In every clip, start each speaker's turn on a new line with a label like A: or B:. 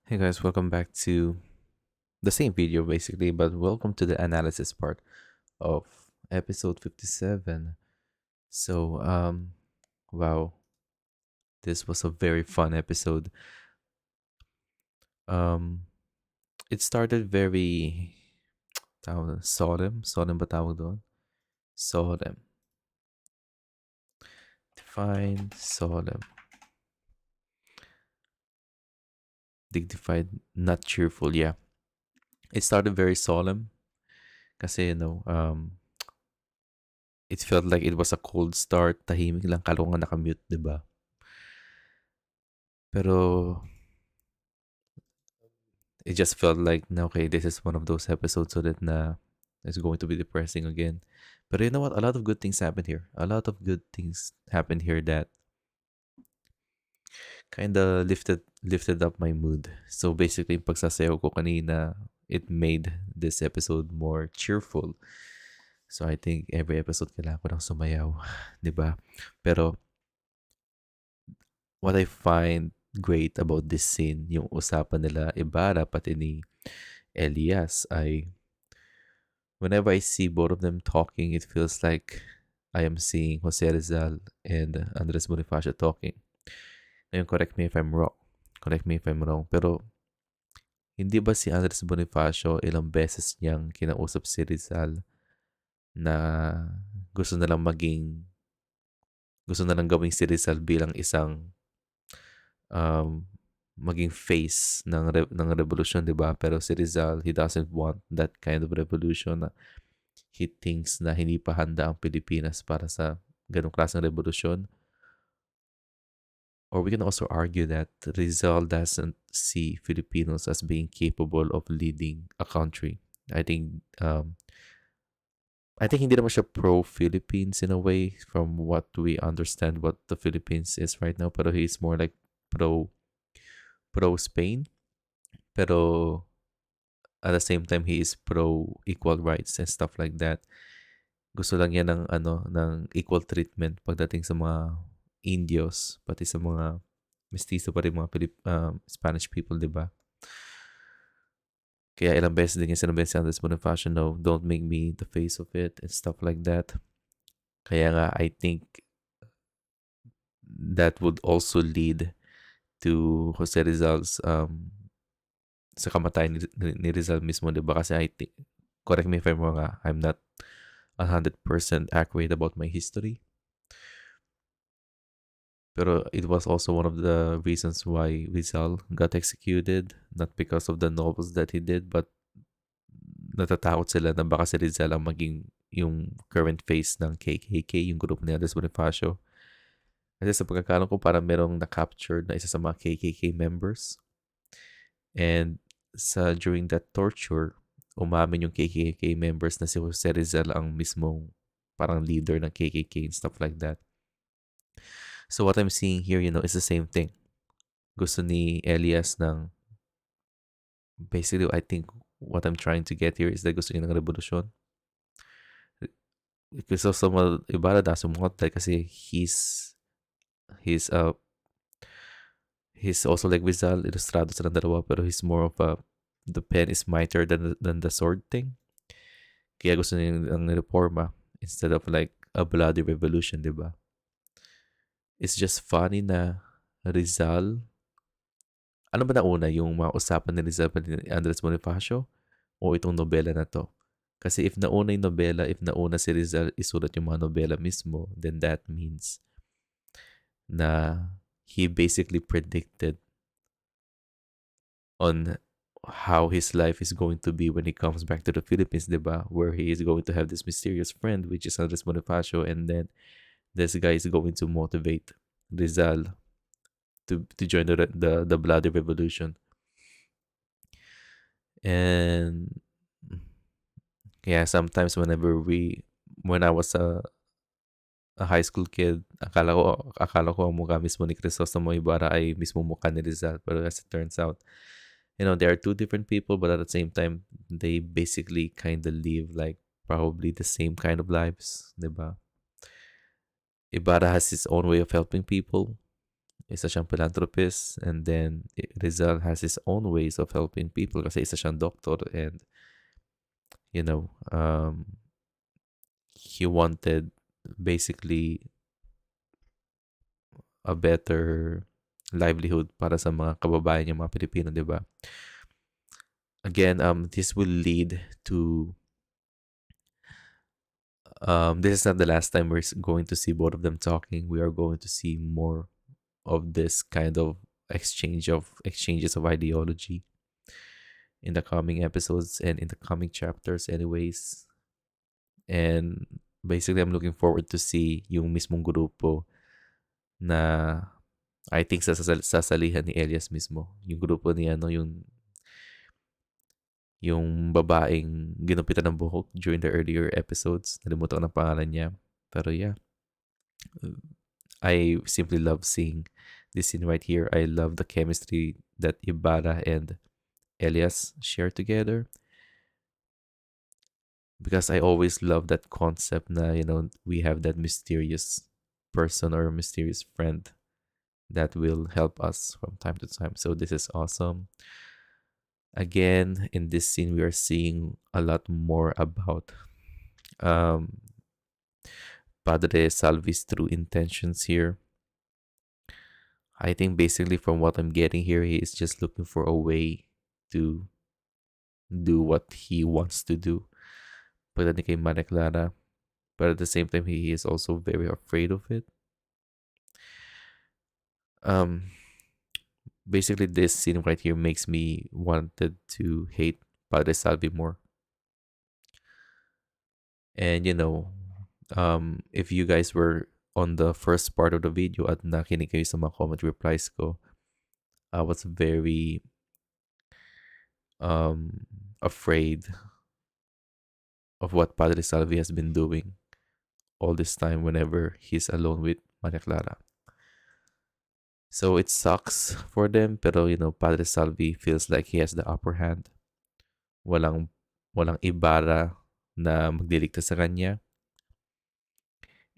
A: Hey guys, welcome back to the same video basically, but welcome to the analysis part of episode 57. So, wow, this was a very fun episode. Um, it started very solemn. Solemn ba tawag doon? Solemn. Define solemn. Dignified, not cheerful. Yeah. It started very solemn kasi, it felt like it was a cold start. Tahimik lang, kalungan nakamute, di ba? Pero it just felt like, okay, this is one of those episodes so that it's going to be depressing again. But you know what? A lot of good things happened here. A lot of good things happened here that kind of lifted up my mood. So basically, yung pagsasayaw ko kanina, it made this episode more cheerful. So I think every episode kailangan ko ng sumayaw, 'di ba? Pero what I find great about this scene, yung usapan nila Ibarra pati ni Elias ay whenever I see both of them talking, it feels like I am seeing Jose Rizal and Andres Bonifacio talking. Ngayon, correct me if I'm wrong. Correct me if I'm wrong. Pero, hindi ba si Andres Bonifacio ilang beses niyang kinausap si Rizal na gusto na lang gusto na lang gawing si Rizal bilang isang um, maging face ng revolution, di ba? Pero si Rizal, he doesn't want that kind of revolution. He thinks na hindi pa handa ang Pilipinas para sa ganong klaseng revolusyon. Or we can also argue that Rizal doesn't see Filipinos as being capable of leading a country. I think hindi naman siya pro-Philippines in a way from what we understand what the Philippines is right now. Pero he's more like pro pro-Spain. Pero at the same time, he is pro equal rights and stuff like that. Gusto lang niya ng equal treatment pagdating sa mga Indios, pati sa mga mestizo pa rin mga Spanish people, di ba? Kaya ilang beses din niya sinabi si Andres Bonifacio, no, don't make me the face of it and stuff like that. Kaya nga, I think that would also lead to Jose Rizal's sa kamatayan ni Rizal mismo, di ba? Kasi I think, correct me if I'm wrong, I'm not 100% accurate about my history. Pero it was also one of the reasons why Rizal got executed, not because of the novels that he did, but natatakot sila na baka si Rizal ang maging yung current face ng KKK, yung grupo ni Andres Bonifacio. Kasi sa pagkakaroon ko, parang merong na-captured na isa sa mga KKK members. And during that torture, umamin yung KKK members na si Jose Rizal ang mismong parang leader ng KKK and stuff like that. So what I'm seeing here, is the same thing. Gusto ni Elias ng, basically, I think what I'm trying to get here is that gusto niya ng revolusyon. Gusto sa mga Ibarra na sumuot kasi he's also like Rizal, ilustrado silang dalawa, pero he's more of the pen is mightier than the sword thing. Kaya gusto niya ng reforma instead of like a bloody revolution, di ba? It's just funny na Rizal, ano ba nauna, yung mga usapan ni Rizal pa ni Andres Bonifacio o itong nobela na to? Kasi if nauna yung nobela, if nauna si Rizal isulat yung mga nobela mismo, then that means na he basically predicted on how his life is going to be when he comes back to the Philippines, diba? Where he is going to have this mysterious friend, which is Andres Bonifacio, and then this guy is going to motivate Rizal to join the bloody revolution. And yeah, sometimes when I was a high school kid, akala ko ang mukha mismo ni Crisostomo Ibarra ay mismo mukha ni Rizal. But as it turns out, they are two different people, but at the same time, they basically kind of live like probably the same kind of lives, diba? Ibarra has his own way of helping people, isa siyang philanthropist, and then Rizal has his own ways of helping people kasi isa siyang doctor, and you know, he wanted basically a better livelihood para sa mga kababayan niya, mga Pilipino, di ba? Again, this will lead to this is not the last time we're going to see both of them talking. We are going to see more of this kind of exchanges of ideology in the coming episodes and in the coming chapters anyways. And basically, I'm looking forward to see yung mismong grupo na I think sasalihan ni Elias mismo. Yung grupo ni ano, yung babaeng ginupitan ng buhok during the earlier episodes. Nalimutan ko ng pangalan niya. Pero yeah, I simply love seeing this scene right here. I love the chemistry that Ibarra and Elias share together. Because I always love that concept na, we have that mysterious person or mysterious friend that will help us from time to time. So this is awesome. Again, in this scene, we are seeing a lot more about um, Padre Salvi's true intentions here. I think basically from what I'm getting here, he is just looking for a way to do what he wants to do. Pagdating kay Maria Clara, but at the same time, he is also very afraid of it. Um, Basically, this scene right here makes me wanted to hate Padre Salvi more. And if you guys were on the first part of the video at nakinig kayo sa mga comment replies ko, I was very afraid of what Padre Salvi has been doing all this time whenever he's alone with Maria Clara. So it sucks for them, pero Padre Salvi feels like he has the upper hand. Walang Ibarra na magdilikta sa kanya.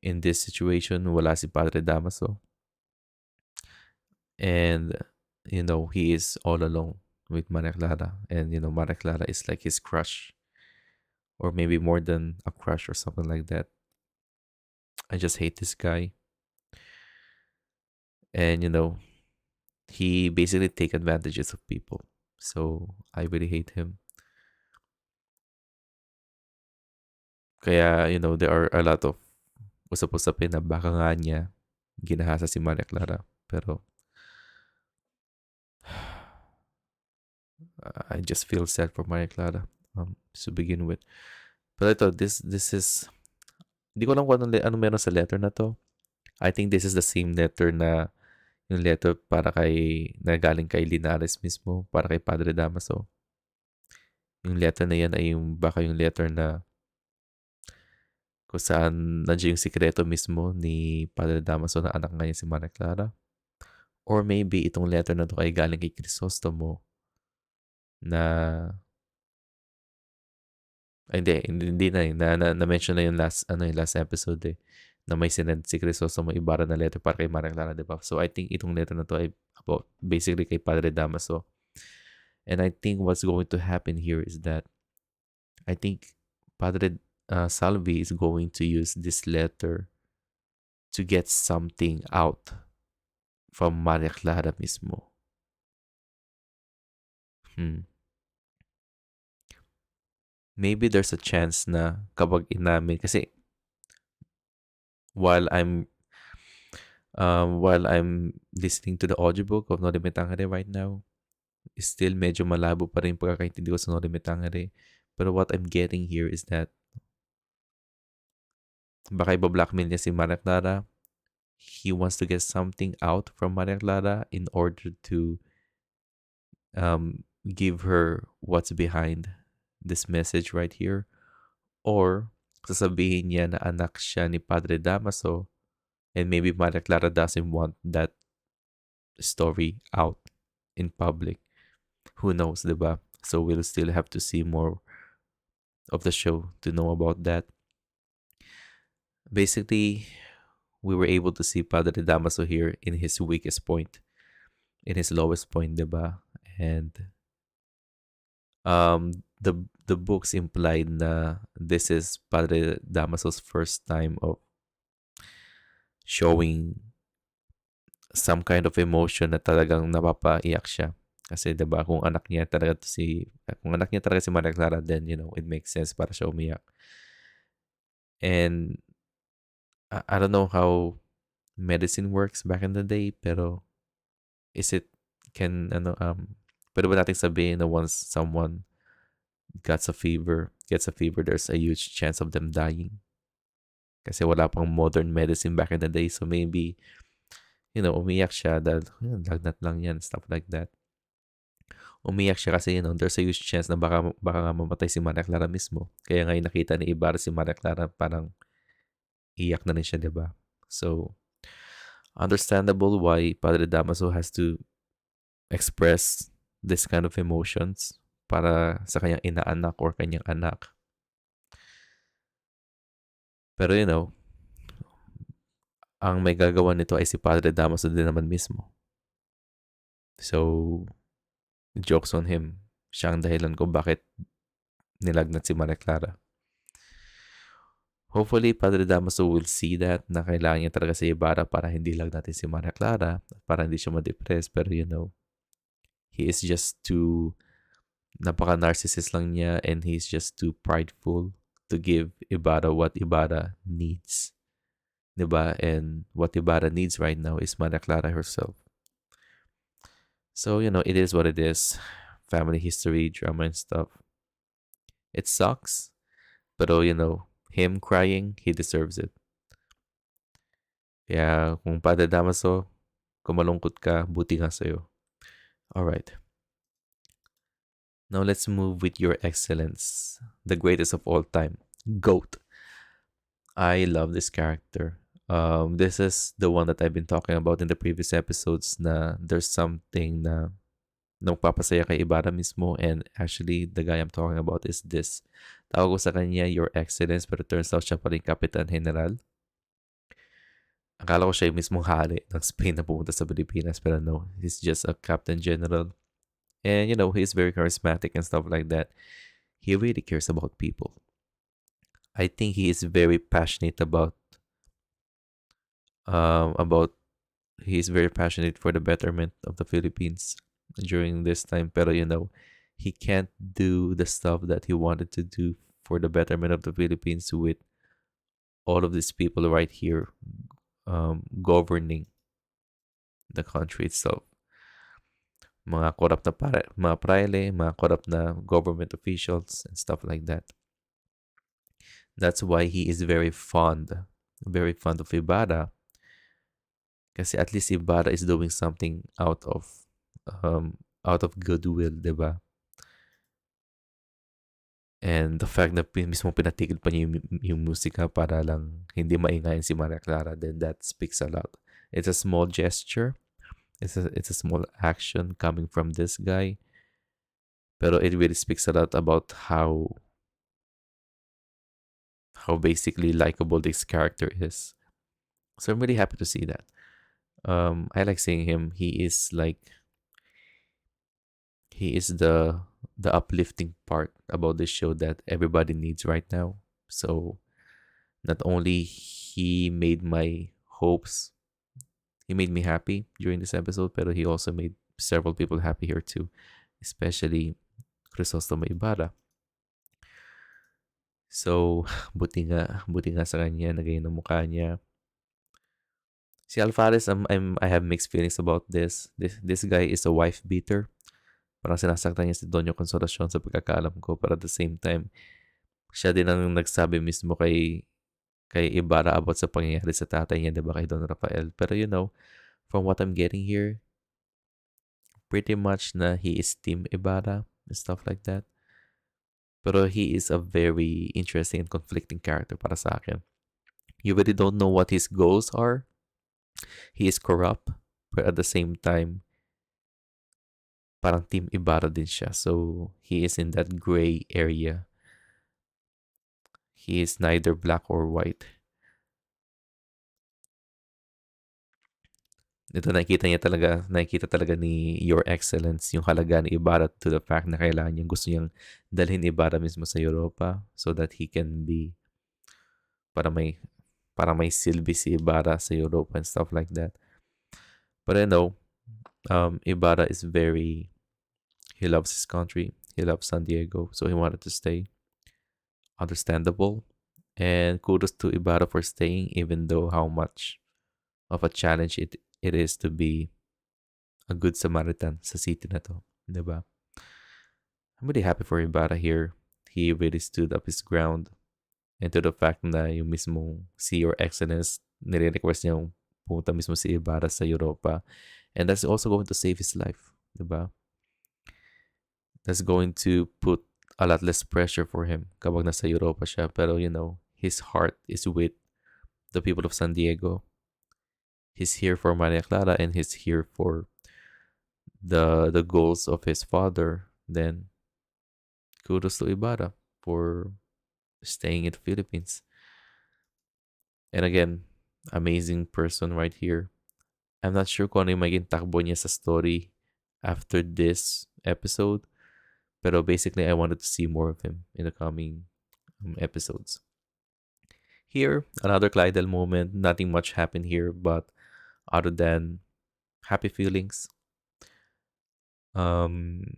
A: In this situation, wala si Padre Damaso. And, he is all alone with Maria Clara. And, Maria Clara is like his crush. Or maybe more than a crush or something like that. I just hate this guy. And, he basically take advantages of people. So, I really hate him. Kaya, there are a lot of usap-usapin na baka nga niya ginahasa si Maria Clara. Pero, I just feel sad for Maria Clara to begin with. Pero ito, this is, hindi ko alam kung ano meron sa letter na to. I think this is the same letter na yung letter para na galing kay Linares mismo, para kay Padre Damaso. Yung letter na yan ay baka yung letter na kung saan nandiyan yung sikreto mismo ni Padre Damaso na anak nga niya si Maria Clara. Or maybe itong letter na to ay galing kay Crisostomo na hindi na-mention na yung last episode na may sinend si Crisostomo Ibarra na letter para kay Maria Clara, di ba? So I think itong letter na to ay about basically kay Padre Damaso. And I think what's going to happen here is that I think Padre Salvi is going to use this letter to get something out from Maria Clara mismo. Maybe there's a chance na kapag inamin, kasi while I'm listening to the audiobook of Nori Me Tangere right now, still medyo malabo pa rin pagkakaintindi ko sa Nori Me Tangere. Pero what I'm getting here is that baka iba-blackmail niya si Maria Clara. He wants to get something out from Maria Clara in order to give her what's behind this message right here. Or sasabihin niya na anak siya ni Padre Damaso, and maybe Maria Clara doesn't want that story out in public. Who knows, diba? So we'll still have to see more of the show to know about that. Basically, we were able to see Padre Damaso here in his weakest point, in his lowest point, diba? And the books implied na this is Padre Damaso's first time of showing some kind of emotion na talagang napapaiyak siya. Kasi 'di ba kung anak niya talaga si Maria Clara, then it makes sense para siya umiyak. And I don't know how medicine works back in the day, pero is it can pwede ba nating sabihin na once someone gets a fever, there's a huge chance of them dying? Kasi wala pang modern medicine back in the day. So maybe, umiyak siya dahil, lagnat lang yan, stuff like that. Umiyak siya kasi, there's a huge chance na baka nga mamatay si Maria Clara mismo. Kaya ngayon nakita ni Ibarra si Maria Clara, parang iyak na rin siya, di ba? So, understandable why Padre Damaso has to express this kind of emotions para sa kanyang inaanak or kanyang anak. Pero ang may gagawa nito ay si Padre Damaso din naman mismo. So, jokes on him. Siya ang dahilan kung bakit nilagnat si Maria Clara. Hopefully, Padre Damaso will see that na kailangan niya talaga si Ibarra para hindi lagnatin si Maria Clara, para hindi siya ma-depress. Pero he is just too, napaka-narcissist lang niya, and he's just too prideful to give Ibarra what Ibarra needs. Diba? And what Ibarra needs right now is Maria Clara herself. So, it is what it is. Family history, drama and stuff. It sucks. Pero, him crying, he deserves it. Kaya, kung Padre Damaso, kung malungkot ka, buti nga sa'yo. Alright. Now, let's move with your excellence. The greatest of all time. GOAT. I love this character. This is the one that I've been talking about in the previous episodes na there's something na magpapasaya kay Ibarra mismo, and actually the guy I'm talking about is this. Tawag ko sa kanya Your Excellence, pero turns out siya pa rin Kapitan General. Akala ko siya yung mismong hari ng Spain na pumunta sa Pilipinas, pero no, he's just a Captain General. And he's very charismatic and stuff like that. He really cares about people. I think he is very passionate about he is very passionate for the betterment of the Philippines during this time. Pero he can't do the stuff that he wanted to do for the betterment of the Philippines with all of these people right here governing the country itself. Mga corrupt na mga praile, mga corrupt na government officials and stuff like that. That's why he is very fond of Ibarra. Kasi at least Ibarra is doing something out of goodwill, diba? And the fact na mismo pinatigil pa niya yung musika para lang hindi maingayin si Maria Clara, then that speaks a lot. It's a small gesture. It's a small action coming from this guy. Pero it really speaks a lot about how basically likable this character is. So I'm really happy to see that. I like seeing him. He is the uplifting part about this show that everybody needs right now. So not only he made my hopes, he made me happy during this episode, pero he also made several people happy here too, especially Crisostomo Ibarra. So, buti nga sa kanya, nagayon ang mukha niya. Si Alvarez, I have mixed feelings about this. This guy is a wife beater. Parang sinasaktan niya si Donyo Consolacion sa pagkakaalam ko. Pero at the same time, siya din ang nagsabi mismo kay Ibarra about sa pangyayari sa tatay niya, diba, kay Don Rafael. Pero from what I'm getting here, pretty much na he is Team Ibarra and stuff like that. Pero he is a very interesting and conflicting character para sa akin. You really don't know what his goals are. He is corrupt, but at the same time, parang Team Ibarra din siya. So, he is in that gray area. He is neither black or white. Ito nakikita talaga ni Your Excellence yung halaga ni Ibarra to the fact na kailangan niyang gusto niyang dalhin Ibarra mismo sa Europa so that he can be para may para may silbi si Ibarra sa Europa and stuff like that. But I know Ibarra is he loves his country. He loves San Diego, so he wanted to stay. Understandable. And kudos to Ibarra for staying, even though how much of a challenge it is to be a good Samaritan sa city na to. Diba? I'm really happy for Ibarra here. He really stood up his ground. And to the fact na yung mismong si Your Excellence, nire-request niya yung pumunta mismo si Ibarra sa Europa. And that's also going to save his life. Diba? That's going to put a lot less pressure for him kapag nasa Europa siya. Pero, his heart is with the people of San Diego. He's here for Maria Clara and he's here for the goals of his father. Then, kudos to Ibarra for staying in the Philippines. And again, amazing person right here. I'm not sure kung ano yung maging takbo niya sa story after this episode. Pero basically, I wanted to see more of him in the coming episodes. Here, another Clydel moment. Nothing much happened here, but other than happy feelings, um,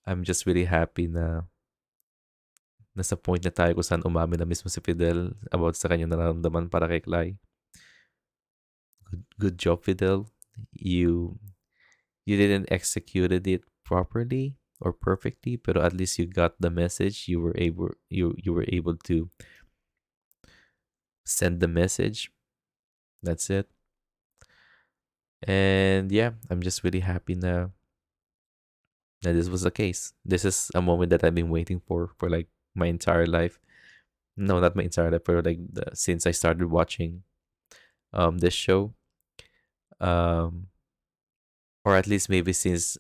A: I'm just really happy na nasa point na tayo kung saan umamin na mismo si Fidel about sa kanyang nararamdaman para kay Cly. Good job, Fidel. You didn't executed it properly or perfectly, but at least you got the message. You were able to send the message. That's it. And yeah, I'm just really happy now that this was the case. This is a moment that I've been waiting for like my entire life. No, not my entire life, but like since I started watching this show. Um or at least maybe since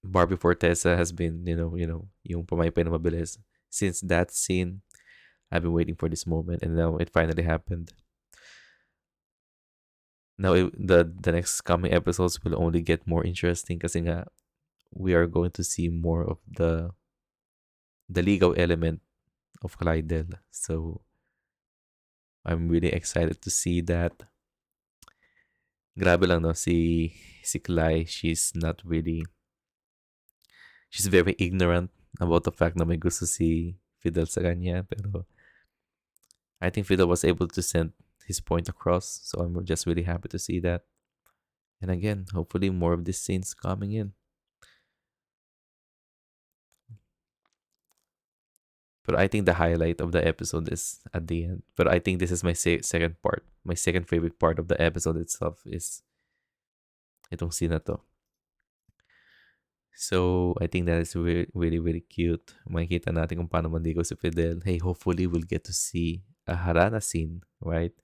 A: Barbie Forteza has been, yung pumaypay na mabilis. Since that scene, I've been waiting for this moment and now it finally happened. Now the next coming episodes will only get more interesting kasi nga we are going to see more of the legal element of Clydel. So I'm really excited to see that. Grabe lang no si Cly, she's very ignorant about the fact na may gusto si Fidel sa kanya, pero I think Fidel was able to send his point across, so I'm just really happy to see that. And again, hopefully more of these scenes coming in. But I think the highlight of the episode is at the end. But I think this is my second part. My second favorite part of the episode itself is itong scene na to. So, I think that is really, really, really cute. Makikita natin kung paano mandigo si Fidel. Hey, hopefully we'll get to see a Harana scene, right?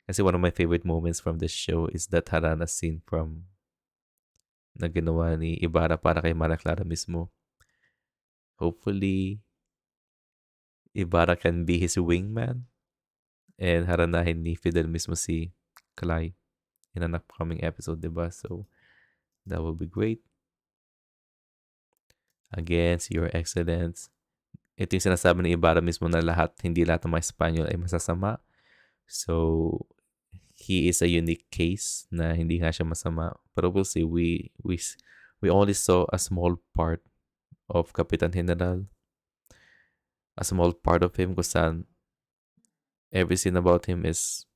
A: Kasi one of my favorite moments from this show is that Harana scene na ginawa ni Ibarra para kay Mara Clara mismo. Hopefully, Ibarra can be his wingman and haranahin ni Fidel mismo si Cly in an upcoming episode, diba? So, that will be great. Again, si Your Excellence. Ito yung sinasabi ni Ibarra mismo na hindi lahat ng mga Espanyol ay masasama. So, he is a unique case na hindi nga siya masama. Pero we'll see. We only saw a small part of Kapitan General. A small part of him kung saan everything about him is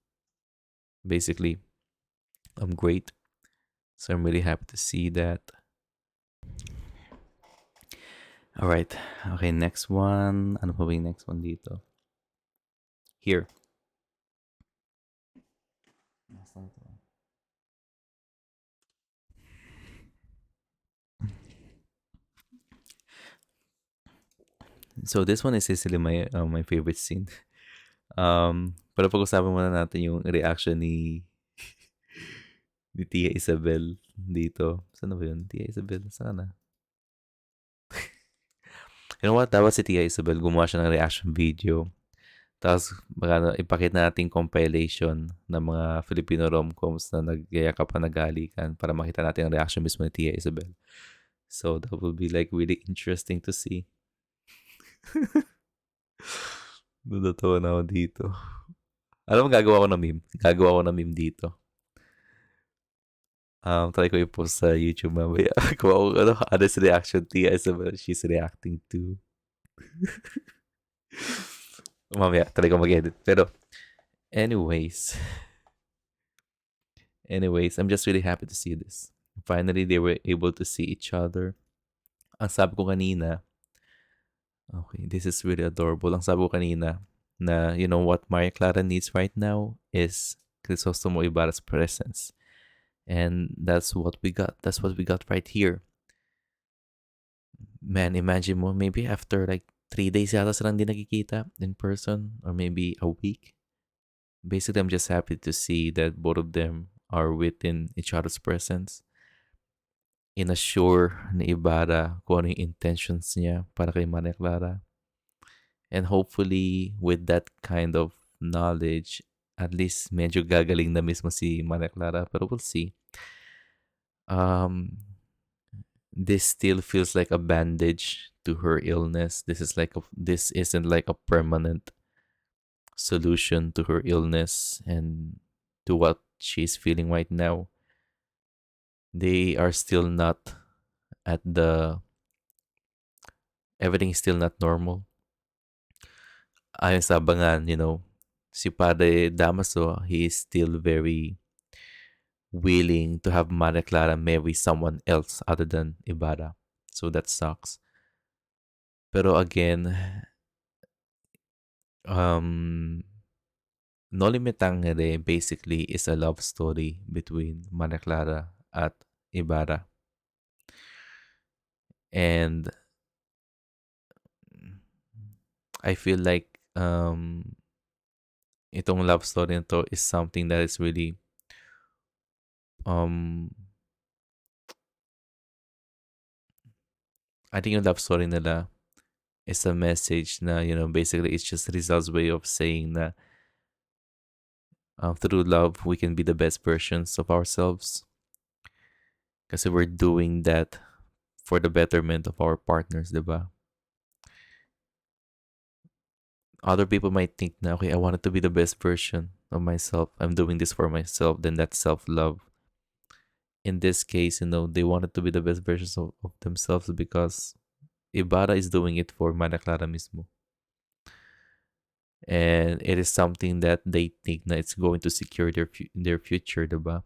A: basically great. So I'm really happy to see that. Alright. Okay, next one. Ano pa ba yung next one dito? Here. So this one is easily my favorite scene. Pero pag-usapan muna natin yung reaction ni ni Tia Isabel dito. Saan na ba yun? Tia Isabel, saan na? You know what? Dapat si Tia Isabel gumawa siya ng reaction video. Tapos baka ipakita natin compilation ng mga Filipino rom-coms na nagyayakapan na galikan para makita natin ang reaction mismo ni Tia Isabel. So that will be like really interesting to see. Natatawa na ako dito. Alam mo, gagawa ko ng meme. Gagawa ko ng meme dito. Try ko i-post sa YouTube mamaya. Kung ako, honest reaction, Tia Isabel, she's reacting to. Mamaya, try ko mag-edit. Pero, anyways, I'm just really happy to see this. Finally, they were able to see each other. Ang sabi ko kanina, okay, this is really adorable. Ang sabi ko kanina, na you know what Maria Clara needs right now is Crisostomo Ibarra's presence. And that's what we got. That's what we got right here. Man, imagine mo, maybe after like 3 days yata silang di nagkikita in person or maybe a week. Basically, I'm just happy to see that both of them are within each other's presence. Inassure ni Ibarra kung ano yung intentions niya para kay Maria Clara. And hopefully, with that kind of knowledge, at least medyo gagaling na mismo si Maria Clara. Pero we'll see. This still feels like a bandage to her illness. This isn't like a permanent solution to her illness and to what she's feeling right now. They are still not at the everything is still not normal. Ayon sa abangan, si Padre Damaso, he is still very willing to have Maria Clara marry someone else other than Ibarra. So that sucks. Pero again, No Limitangere basically is a love story between Maria Clara at Ibarra. And I feel like itong love story nito is something that is really I think yung love story nila is a message na, basically it's just Rizal's way of saying na through love, we can be the best versions of ourselves. Kasi we're doing that for the betterment of our partners, diba? Other people might think na, okay, I wanted to be the best version of myself. I'm doing this for myself. Then that's self-love. In this case, they wanted to be the best versions of themselves because Ibarra is doing it for Maria Clara mismo. And it is something that they think na it's going to secure their future, diba?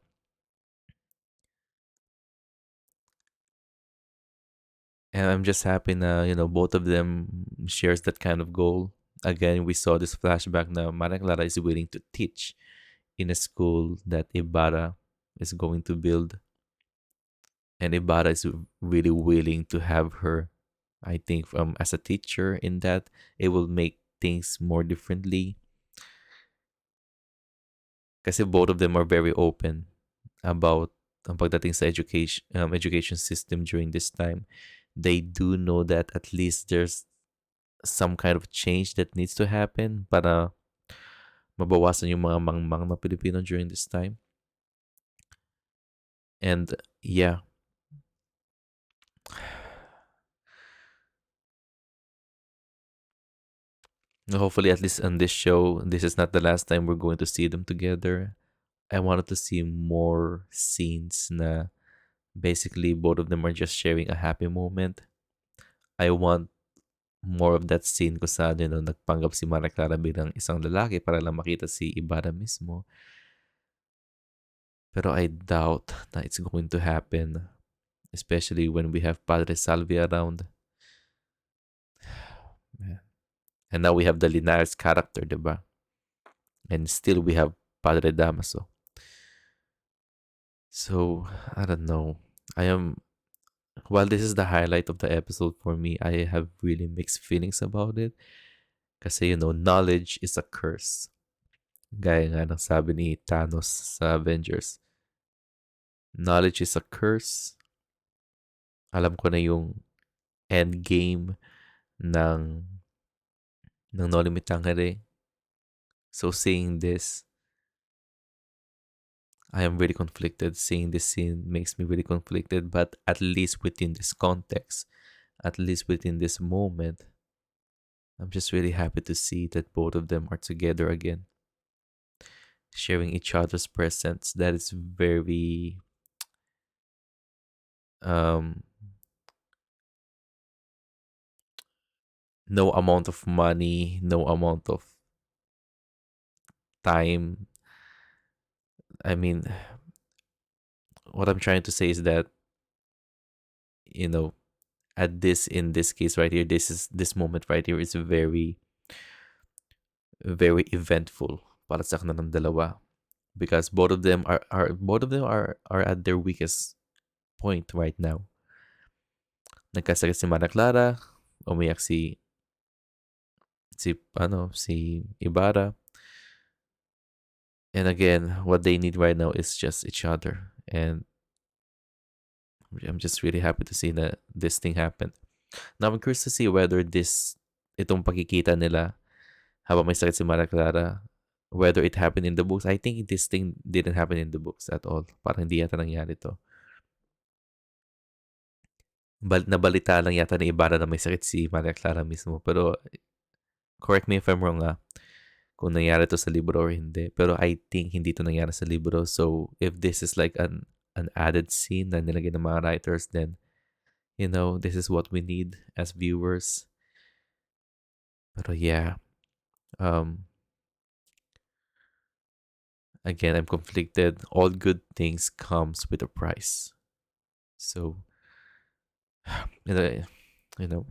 A: And I'm just happy na, both of them shares that kind of goal. Again, we saw this flashback na Maria Clara is willing to teach in a school that Ibarra is going to build. And Ibarra is really willing to have her, I think, as a teacher in that. It will make things more differently. Kasi both of them are very open about ang pagdating sa education system during this time. They do know that at least there's some kind of change that needs to happen para mabawasan yung mga mangmang na Pilipino during this time. And yeah. Hopefully, at least on this show, this is not the last time we're going to see them together. I wanted to see more scenes na basically both of them are just sharing a happy moment. I want more of that scene kung saan, nagpanggap si Maria Clara bilang isang lalaki para lang makita si Ibarra mismo. Pero I doubt na it's going to happen, especially when we have Padre Salvi around. And now we have the Linares character, diba? And still we have Padre Damaso. So, I don't know. While this is the highlight of the episode for me, I have really mixed feelings about it. Kasi, knowledge is a curse. Gaya nga ng sabi ni Thanos sa Avengers. Knowledge is a curse. Alam ko na yung end game ng No Limit Tangere. So seeing this, I am really conflicted. Seeing this scene makes me really conflicted, but at least within this context, at least within this moment, I'm just really happy to see that both of them are together again, sharing each other's presence. That is very um no amount of money, no amount of time. I mean, what I'm trying to say is that, you know, at this in this case right here, this moment right here is very very eventful para sa kanilang dalawa, because both of them are at their weakest point right now. Nagkasakit si Mana Clara, umiyak si Ibarra. And again, what they need right now is just each other. And I'm just really happy to see that this thing happened. Now I'm curious to see whether itong pagkikita nila habang may sakit si Mara Clara, whether it happened in the books. I think this thing didn't happen in the books at all. Parang hindi yata nangyari to. Nabalita lang yata ni Ibarra na may sakit si Maria Clara mismo. Pero correct me if I'm wrong, kung nangyari to sa libro or hindi. Pero I think hindi to nangyari sa libro. So if this is like an added scene na nilagay ng mga writers, then this is what we need as viewers. Pero yeah, um, again, I'm conflicted. All good things comes with a price. So, you know, you know,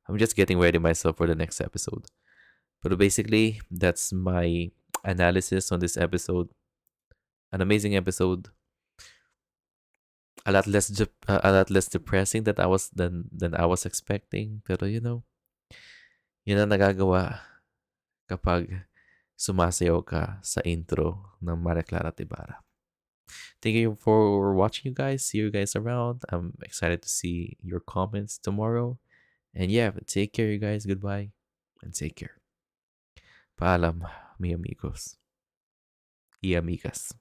A: I'm just getting ready myself for the next episode. But basically, that's my analysis on this episode. An amazing episode. A lot less depressing than I was expecting. Pero yun ang nagagawa kapag sumasayaw ka sa intro ng Maria Clara Tibara. Thank you for watching, you guys. See you guys around. I'm excited to see your comments tomorrow. And yeah, take care, you guys. Goodbye and take care. Paalam, mi amigos y amigas.